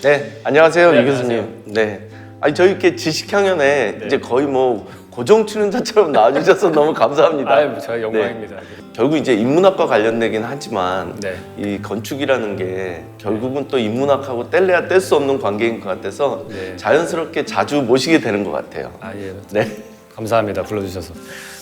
네, 안녕하세요, 네, 이 교수님. 네, 아니 저희 이렇게 지식향연에 네. 이제 거의 뭐 고정 출연자처럼 나와주셔서 너무 감사합니다. 아유, 저희 영광입니다. 결국 이제 인문학과 관련되긴 하지만 네. 이 건축이라는 게 결국은 또 인문학하고 뗄래야 뗄 수 없는 관계인 것 같아서 네. 자연스럽게 자주 모시게 되는 것 같아요. 아, 예. 네. 감사합니다. 불러주셔서.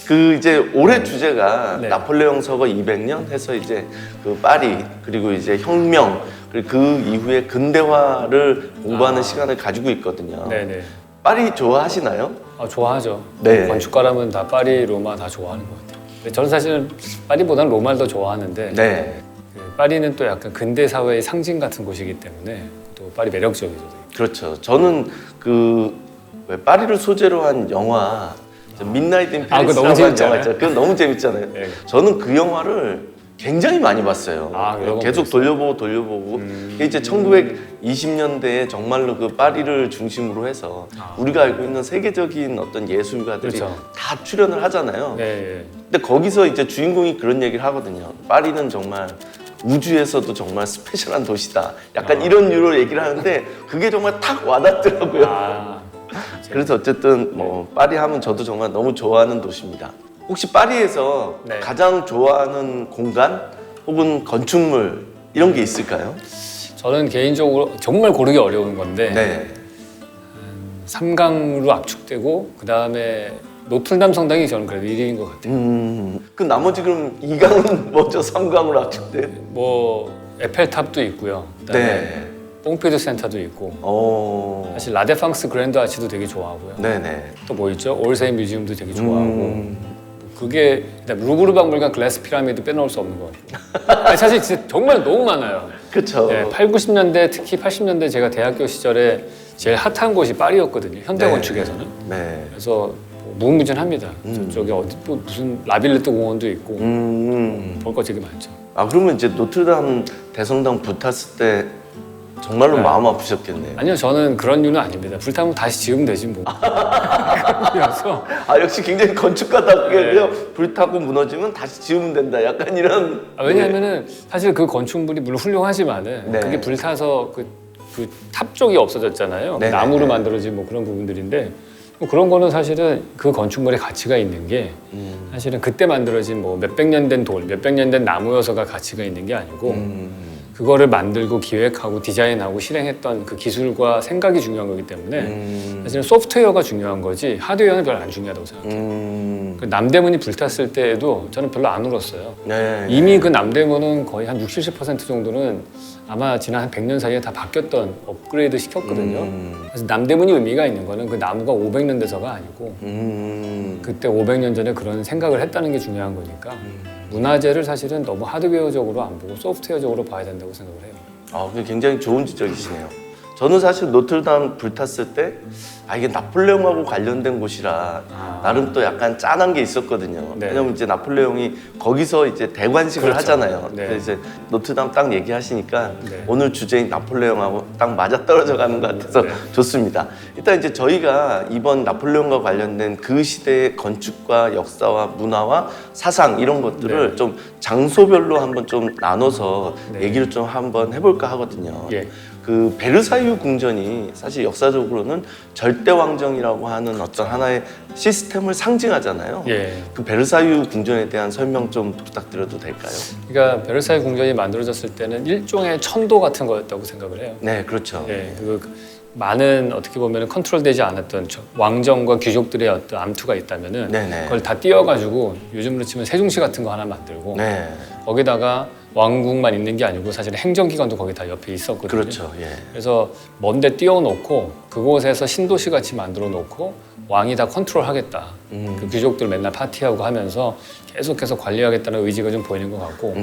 그 이제 올해 주제가 네. 나폴레옹 서거 200년 해서 이제 그 파리 그리고 이제 혁명 그리고 그 이후에 근대화를 공부하는 시간을 가지고 있거든요. 네네. 파리 좋아하시나요? 아, 좋아하죠. 네. 건축가라면 다 파리, 로마 다 좋아하는 것 같아요. 근데 저는 사실은 파리보다는 로마를 더 좋아하는데 네. 그 파리는 또 약간 근대 사회의 상징 같은 곳이기 때문에 또 파리 매력적이죠. 그렇죠. 저는 그 왜 파리를 소재로 한 영화 midnight in 아, 그거 Paris라고 너무 한 재밌잖아요. 영화 있잖아요. 그건 너무 재밌잖아요. 네. 저는 그 영화를 굉장히 많이 봤어요. 아, 여러 번 계속 보셨어요? 돌려보고 이게 이제 1920년대에 정말로 그 파리를 중심으로 해서 우리가 알고 있는 세계적인 어떤 예술가들이 그렇죠. 다 출연을 하잖아요. 네, 예. 근데 거기서 이제 주인공이 그런 얘기를 하거든요. 파리는 정말 우주에서도 정말 스페셜한 도시다. 약간 이런 유로 얘기를 하는데 그게 정말 탁 와닿더라고요. 아, 그래서 어쨌든 뭐 파리 하면 저도 정말 너무 좋아하는 도시입니다. 혹시 파리에서 네. 가장 좋아하는 공간 혹은 건축물 이런 게 있을까요? 저는 개인적으로 정말 고르기 어려운 건데 네. 삼강으로 압축되고 그 다음에 노틀담 성당이 저는 그래도 1위인 것 같아요. 그 나머지 그럼 2강은 뭐죠? 3강으로 압축돼? 뭐 에펠탑도 있고요. 그다음에 네. 뽕피드 센터도 있고 오. 사실 라데팡스 그랜드 아치도 되게 좋아하고요. 네네. 또 뭐 있죠? 올세이 뮤지엄도 되게 좋아하고 그게 루브르 박물관 글래스 피라미드 빼놓을 수 없는 것 같아요. 아니, 사실 진짜 정말 너무 많아요. 그렇죠. 네, 8, 90년대 특히 80년대 제가 대학교 시절에 제일 핫한 곳이 파리였거든요. 현대 네. 건축에서는. 네. 그래서 뭐 무궁무진합니다. 저기 어디 뭐 무슨 라빌레트 공원도 있고 볼 거 되게 많죠. 아 그러면 이제 노트르담 대성당 불탔을 때 정말로 네. 마음 아프셨겠네요. 아니요, 저는 그런 이유는 아닙니다. 불타면 다시 지으면 되지 뭐. 그래서 아 역시 굉장히 건축가답게요. 네. 불타고 무너지면 다시 지으면 된다. 약간 이런. 왜냐하면은 사실 그 건축물이 물론 훌륭하지만은 네. 그게 불타서 그 탑 쪽이 없어졌잖아요. 네, 나무로 네. 만들어진 뭐 그런 부분들인데 뭐 그런 거는 사실은 그 건축물의 가치가 있는 게 사실은 그때 만들어진 뭐 몇백 년 된 돌, 몇백 년 된 나무여서가 가치가 있는 게 아니고 그거를 만들고 기획하고 디자인하고 실행했던 그 기술과 생각이 중요한 거기 때문에 사실은 소프트웨어가 중요한 거지 하드웨어는 별로 안 중요하다고 생각해요. 그 남대문이 불탔을 때에도 저는 별로 안 울었어요. 네. 이미 그 남대문은 거의 한 60, 70% 정도는 아마 지난 한 100년 사이에 다 바뀌었던 업그레이드 시켰거든요. 그래서 남대문이 의미가 있는 거는 그 나무가 500년 돼서가 아니고 그때 500년 전에 그런 생각을 했다는 게 중요한 거니까 문화재를 사실은 너무 하드웨어적으로 안 보고 소프트웨어적으로 봐야 된다고 생각을 해요. 아, 그게 굉장히 좋은 지적이시네요. 저는 사실 노트르담 불탔을 때 이게 나폴레옹하고 관련된 곳이라 나름 또 약간 짠한 게 있었거든요. 네. 왜냐면 이제 나폴레옹이 거기서 이제 대관식을 그렇죠. 하잖아요. 네. 그래서 이제 노트르담 딱 얘기하시니까 네. 오늘 주제인 나폴레옹하고 딱 맞아 떨어져 가는 것 같아서 네. 좋습니다. 일단 이제 저희가 이번 나폴레옹과 관련된 그 시대의 건축과 역사와 문화와 사상 이런 것들을 네. 좀 장소별로 한번 좀 나눠서 네. 얘기를 좀 한번 해볼까 하거든요. 예. 그 베르사유 궁전이 사실 역사적으로는 절대왕정이라고 하는 어떤 하나의 시스템을 상징하잖아요. 예. 그 베르사유 궁전에 대한 설명 좀 부탁드려도 될까요? 그러니까 베르사유 궁전이 만들어졌을 때는 일종의 천도 같은 거였다고 생각을 해요. 네, 그렇죠. 예, 그 많은 어떻게 보면 컨트롤되지 않았던 왕정과 귀족들의 어떤 암투가 있다면은 네네. 그걸 다 띄워가지고 요즘으로 치면 세종시 같은 거 하나 만들고 네, 거기다가 왕궁만 있는 게 아니고 사실 행정기관도 거기 다 옆에 있었거든요. 그렇죠. 예. 그래서 먼데 띄워놓고 그곳에서 신도시 같이 만들어 놓고 왕이 다 컨트롤하겠다. 그 귀족들 맨날 파티하고 하면서 계속해서 관리하겠다는 의지가 좀 보이는 것 같고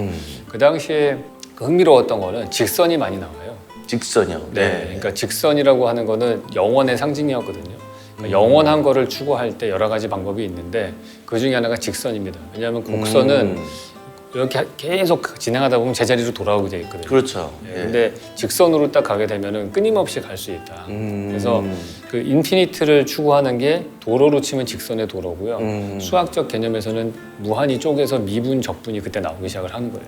그 당시에 그 흥미로웠던 거는 직선이 많이 나와요. 직선이요. 네, 그러니까 직선이라고 하는 거는 영원의 상징이었거든요. 그러니까 영원한 거를 추구할 때 여러 가지 방법이 있는데 그 중에 하나가 직선입니다. 왜냐하면 곡선은 이렇게 계속 진행하다 보면 제자리로 돌아오게 돼 있거든요. 그렇죠. 예, 근데 직선으로 딱 가게 되면은 끊임없이 갈 수 있다. 그래서 그 인피니트를 추구하는 게 도로로 치면 직선의 도로고요. 수학적 개념에서는 무한히 쪼개서 미분, 적분이 그때 나오기 시작을 하는 거예요.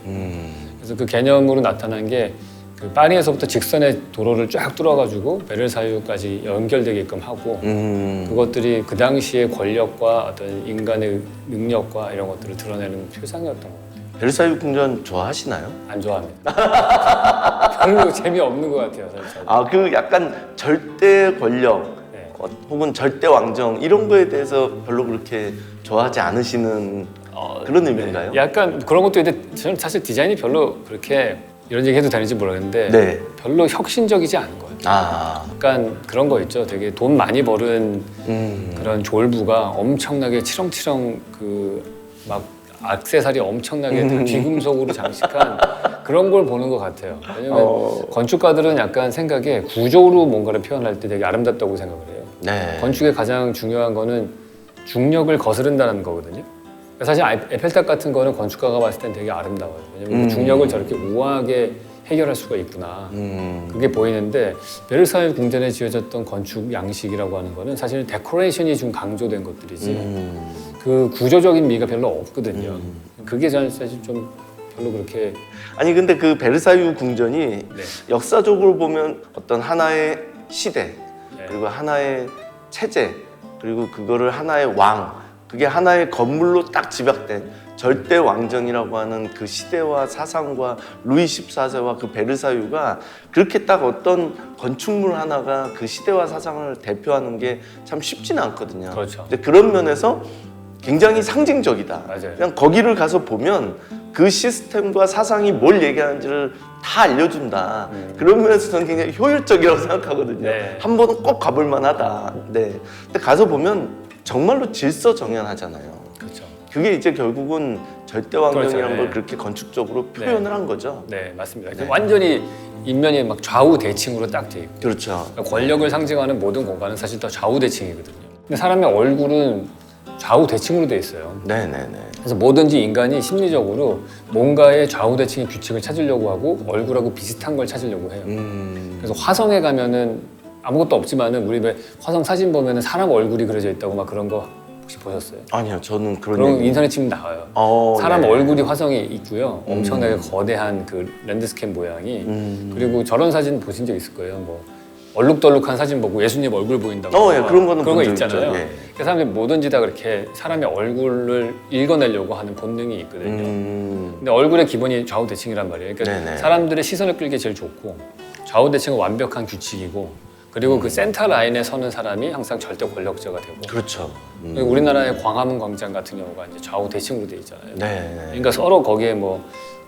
그래서 그 개념으로 나타난 게 그 파리에서부터 직선의 도로를 쫙 뚫어가지고 베르사유까지 연결되게끔 하고 그것들이 그 당시의 권력과 어떤 인간의 능력과 이런 것들을 드러내는 표상이었던 것 같아요. 베르사유 궁전 좋아하시나요? 안 좋아합니다. 별로 재미없는 것 같아요. 사실. 그 약간 절대 권력 네. 혹은 절대 왕정 이런 거에 대해서 별로 그렇게 좋아하지 않으시는 그런 의미인가요? 약간 그런 것도 있는데 저는 사실 디자인이 별로 그렇게 이런 얘기 해도 되는지 모르겠는데 네. 별로 혁신적이지 않은 거예요. 약간 그런 거 있죠. 되게 돈 많이 버는 그런 졸부가 엄청나게 치렁치렁 막 액세서리 엄청나게 다 귀금속으로 장식한 그런 걸 보는 것 같아요. 왜냐면 건축가들은 약간 생각에 구조로 뭔가를 표현할 때 되게 아름답다고 생각을 해요. 네. 건축의 가장 중요한 거는 중력을 거스른다는 거거든요. 사실 에펠탑 같은 거는 건축가가 봤을 땐 되게 아름다워요. 왜냐면 그 중력을 저렇게 우아하게 해결할 수가 있구나. 그게 보이는데 베르사유 궁전에 지어졌던 건축 양식이라고 하는 거는 사실 데코레이션이 좀 강조된 것들이지 그 구조적인 미가 별로 없거든요. 그게 저는 사실 좀 별로 그렇게 아니 근데 그 베르사유 궁전이 역사적으로 보면 어떤 하나의 시대 그리고 하나의 체제 그리고 그거를 하나의 왕 그게 하나의 건물로 딱 집약된 절대 왕정이라고 하는 그 시대와 사상과 루이 14세와 그 베르사유가 그렇게 딱 어떤 건축물 하나가 그 시대와 사상을 대표하는 게 참 쉽지는 않거든요. 그렇죠. 근데 그런 면에서 굉장히 상징적이다. 맞아요. 그냥 거기를 가서 보면 그 시스템과 사상이 뭘 얘기하는지를 다 알려준다. 그런 면에서 저는 굉장히 효율적이라고 생각하거든요. 네. 한 번은 꼭 가볼 만하다. 네. 근데 가서 보면 정말로 질서정연하잖아요. 그렇죠. 그게 이제 결국은 절대왕정이라는 그렇죠, 걸 네. 그렇게 건축적으로 표현을 한 거죠. 네, 맞습니다. 네. 완전히 인면이 막 좌우 대칭으로 딱 돼 있고 그렇죠. 그러니까 권력을 상징하는 모든 공간은 사실 다 좌우 대칭이거든요. 근데 사람의 얼굴은 좌우 대칭으로 돼 있어요. 네네네. 그래서 뭐든지 인간이 심리적으로 뭔가의 좌우 대칭의 규칙을 찾으려고 하고 얼굴하고 비슷한 걸 찾으려고 해요. 그래서 화성에 가면은 아무것도 없지만은 우리 왜 화성 사진 보면은 사람 얼굴이 그려져 있다고 막 그런 거 혹시 보셨어요? 아니요, 저는 그런 그런 얘기. 인터넷 치면 나와요. 사람 네. 얼굴이 화성에 있고요. 엄청나게 거대한 그 랜드스케이프 모양이. 그리고 저런 사진 보신 적 있을 거예요. 뭐 얼룩덜룩한 사진 보고 예수님 얼굴 보인다고. 예, 그런 거는 그런 거 본 적 있잖아요. 있죠. 예. 그 사람들이 뭐든지 다 그렇게 사람의 얼굴을 읽어내려고 하는 본능이 있거든요. 근데 얼굴의 기본이 좌우 대칭이란 말이에요. 그러니까 네네. 사람들의 시선을 끌기 제일 좋고 좌우 대칭은 완벽한 규칙이고 그리고 그 센터 라인에 서는 사람이 항상 절대 권력자가 되고. 그렇죠. 그리고 우리나라의 광화문 광장 같은 경우가 이제 좌우 대칭으로 돼 있잖아요. 네. 그러니까 서로 거기에 뭐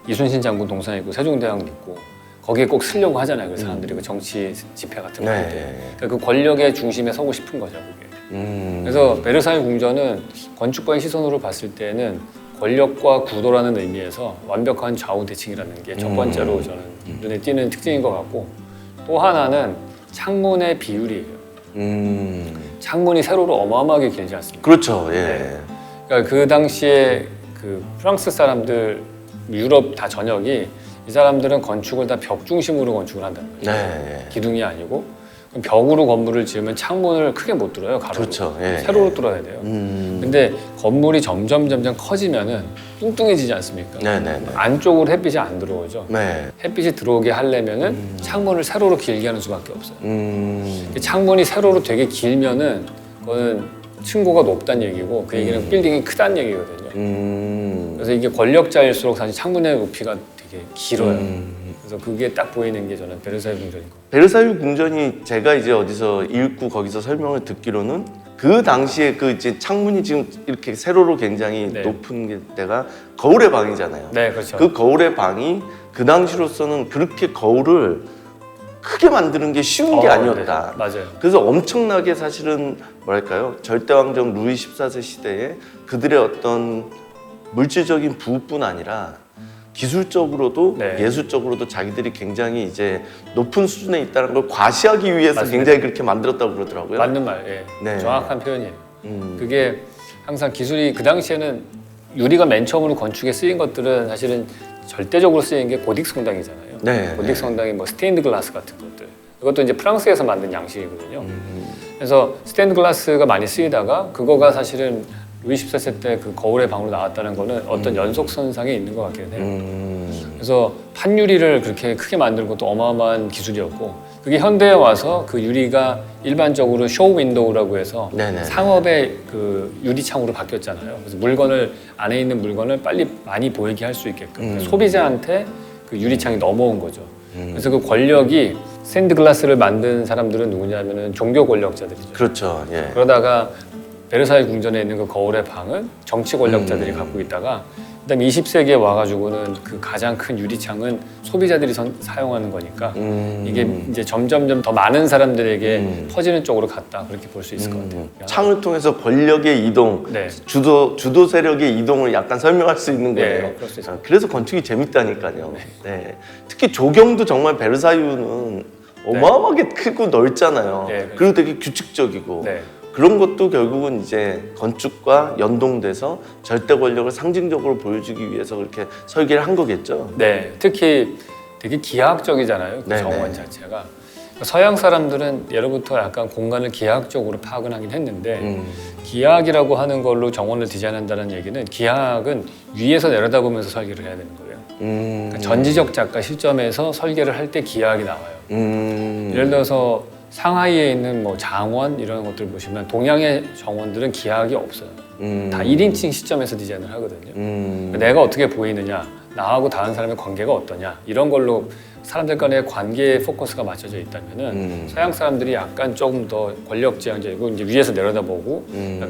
이순신 장군 동상 있고 세종대왕 있고 거기에 꼭 쓰려고 하잖아요. 그 사람들이 그 정치 집회 같은 거 할 때. 네. 그러니까 그 권력의 중심에 서고 싶은 거죠. 그게. 그래서 베르사유 궁전은 건축가의 시선으로 봤을 때는 권력과 구도라는 의미에서 완벽한 좌우 대칭이라는 게 첫 번째로 저는 눈에 띄는 특징인 것 같고 또 하나는 창문의 비율이에요. 창문이 세로로 어마어마하게 길지 않습니까? 그렇죠. 예. 네. 그러니까 그 당시에 그 프랑스 사람들, 유럽 다 전역이 이 사람들은 건축을 다 벽 중심으로 건축을 한다는 거예요. 네. 기둥이 아니고 그럼 벽으로 건물을 지으면 창문을 크게 못 뚫어요. 가로로. 그렇죠. 예. 세로로 뚫어야 돼요. 근데 건물이 점점 커지면은 뚱뚱해지지 않습니까? 네네네. 안쪽으로 햇빛이 안 들어오죠. 네. 햇빛이 들어오게 하려면은 창문을 세로로 길게 하는 수밖에 없어요. 음. 창문이 세로로 되게 길면은 그거는 층고가 높다는 얘기고 그 얘기는 빌딩이 크다는 얘기거든요. 그래서 이게 권력자일수록 사실 창문의 높이가 되게 길어요. 그래서 그게 딱 보이는 게 저는 베르사유 궁전인 것 같아요. 베르사유 궁전이 제가 이제 어디서 읽고 거기서 설명을 듣기로는 그 당시에 그 이제 창문이 지금 이렇게 세로로 굉장히 네. 높은 데가 거울의 방이잖아요. 네, 그렇죠. 그 거울의 방이 그 당시로서는 그렇게 거울을 크게 만드는 게 쉬운 게 아니었다. 네, 맞아요. 그래서 엄청나게 사실은 뭐랄까요 절대왕정 루이 14세 시대에 그들의 어떤 물질적인 부뿐 아니라 기술적으로도 네. 예술적으로도 자기들이 굉장히 이제 높은 수준에 있다는 걸 과시하기 위해서 맞습니다. 굉장히 그렇게 만들었다고 그러더라고요. 맞는 말, 예. 네. 정확한 표현이에요. 그게 항상 기술이 그 당시에는 유리가 맨 처음으로 건축에 쓰인 것들은 사실은 절대적으로 쓰인 게 고딕 성당이잖아요. 네. 고딕 성당이 뭐 스테인드 글라스 같은 것들. 이것도 이제 프랑스에서 만든 양식이거든요. 그래서 스테인드 글라스가 많이 쓰이다가 그거가 사실은 루이 14세 때 그 거울의 방으로 나왔다는 거는 어떤 연속선상에 있는 것 같긴 해요. 그래서 한유리를 그렇게 크게 만드는 것도 어마어마한 기술이었고 그게 현대에 와서 그 유리가 일반적으로 쇼 윈도우라고 해서 네네. 상업의 그 유리창으로 바뀌었잖아요. 그래서 물건을 안에 있는 물건을 빨리 많이 보이게 할 수 있게끔 소비자한테 그 유리창이 넘어온 거죠. 그래서 그 권력이 샌드글라스를 만든 사람들은 누구냐면은 종교 권력자들이죠. 그렇죠. 예. 그러다가 베르사유 궁전에 있는 그 거울의 방은 정치 권력자들이 갖고 있다가 그다음에 20세기에 와가지고는 그 가장 큰 유리창은 소비자들이 사용하는 거니까 이게 이제 점점점 더 많은 사람들에게 퍼지는 쪽으로 갔다 그렇게 볼 수 있을 것 같아요. 창을 통해서 권력의 이동, 네. 주도 세력의 이동을 약간 설명할 수 있는 거예요. 네, 그럴 수 있어요. 그래서 건축이 재밌다니까요. 네. 특히 조경도 정말 베르사유는 어마어마하게 크고 넓잖아요. 네, 그리고 되게 규칙적이고. 네. 그런 것도 결국은 이제 건축과 연동돼서 절대 권력을 상징적으로 보여주기 위해서 그렇게 설계를 한 거겠죠. 네, 특히 되게 기하학적이잖아요. 그 네네. 정원 자체가. 서양 사람들은 예로부터 약간 공간을 기하학적으로 파악을 하긴 했는데 기하학이라고 하는 걸로 정원을 디자인한다는 얘기는 기하학은 위에서 내려다보면서 설계를 해야 되는 거예요. 그러니까 전지적 작가 시점에서 설계를 할 때 기하학이 나와요. 예를 들어서 상하이에 있는 뭐 장원 이런 것들 보시면 동양의 정원들은 기하학이 없어요. 다 1인칭 시점에서 디자인을 하거든요. 그러니까 내가 어떻게 보이느냐, 나하고 다른 사람의 관계가 어떠냐 이런 걸로 사람들 간의 관계에 포커스가 맞춰져 있다면은 서양 사람들이 약간 조금 더 권력지향적이고 이제 위에서 내려다보고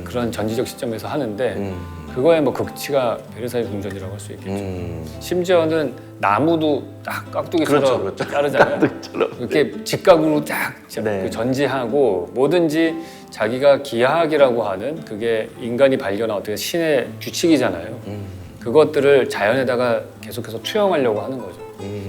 그런 전지적 시점에서 하는데 그거의 뭐 극치가 베르사유 궁전이라고 할 수 있겠죠. 심지어는 나무도 딱 깍두기처럼 그렇죠. 자르잖아요. 깍두기처럼. 이렇게 직각으로 딱 네. 그 전지하고 뭐든지 자기가 기하학이라고 하는 그게 인간이 발견한 어떻게 신의 규칙이잖아요. 그것들을 자연에다가 계속해서 투영하려고 하는 거죠.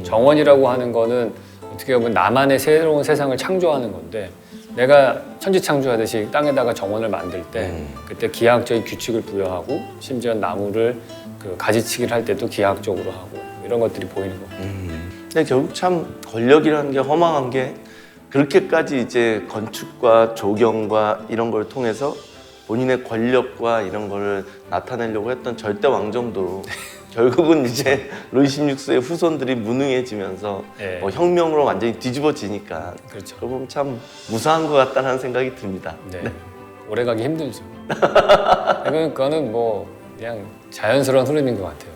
정원이라고 하는 거는 어떻게 보면 나만의 새로운 세상을 창조하는 건데 내가 천지창조하듯이 땅에다가 정원을 만들 때 그때 기하학적인 규칙을 부여하고 심지어 나무를 그 가지치기를 할 때도 기하학적으로 하고 이런 것들이 보이는 거예요. 근데 결국 참 권력이라는 게 허망한 게 그렇게까지 이제 건축과 조경과 이런 걸 통해서 본인의 권력과 이런 거를 나타내려고 했던 절대 왕정도 결국은 이제 루이 16세의 후손들이 무능해지면서 네. 뭐 혁명으로 완전히 뒤집어지니까 그렇죠. 그러면 참 무사한 것 같다는 생각이 듭니다. 네. 오래가기 힘들죠. 그거는 뭐 그냥 자연스러운 흐름인 것 같아요.